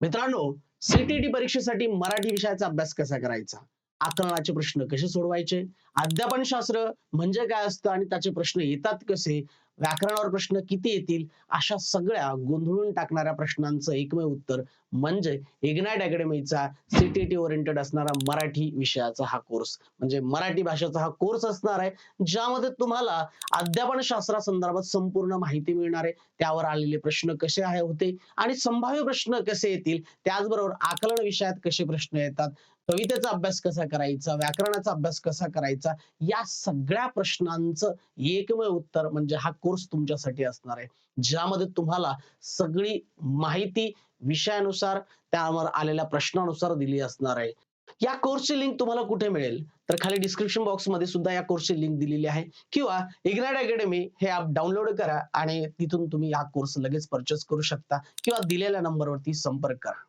मित्रांनो, सीटीईटी परीक्षेसाठी मराठी विषयाचा अभ्यास कसा करायचा? आकलनाचे प्रश्न कसे सोडवायचे? अध्यापनशास्त्र म्हणजे काय असतं आणि त्याचे प्रश्न येतात कसे? व्याकरणावर प्रश्न किती येतील? अशा सगळ्या गोंधळून टाकणाऱ्या प्रश्नांचं एकमेव उत्तर म्हणजे इग्नाइट अकॅडमीचा सीटीईटी ओरिएंटेड असणारा मराठी विषयाचा हा कोर्स. म्हणजे मराठी भाषेचा हा कोर्स असणार आहे, ज्यामध्ये तुम्हाला अध्यापनशास्त्रासंदर्भात संपूर्ण माहिती मिळणार आहे. त्यावर आलेले प्रश्न कसे आहे होते आणि संभाव्य प्रश्न कसे येतील, त्याचबरोबर आकलन विषयात कसे प्रश्न येतात, कवितेचा अभ्यास कसा करायचा, व्याकरणाचा अभ्यास कसा करायचा, या सगळ्या प्रश्नांचं एकमेव उत्तर म्हणजे हा कोर्स तुमच्यासाठी असणार आहे, ज्यामध्ये तुम्हाला सगळी माहिती विषयानुसार त्यावर आलेल्या प्रश्नानुसार दिली असणार आहे. या कोर्सची लिंक तुम्हाला कुठे मिळेल? तर खाली डिस्क्रिप्शन बॉक्समध्ये सुद्धा या कोर्सची लिंक दिलेली आहे किंवा इग्नाइट अकॅडमी हे ॲप डाउनलोड करा आणि तिथून तुम्ही हा कोर्स लगेच परचेस करू शकता किंवा दिलेल्या नंबरवरती संपर्क करा.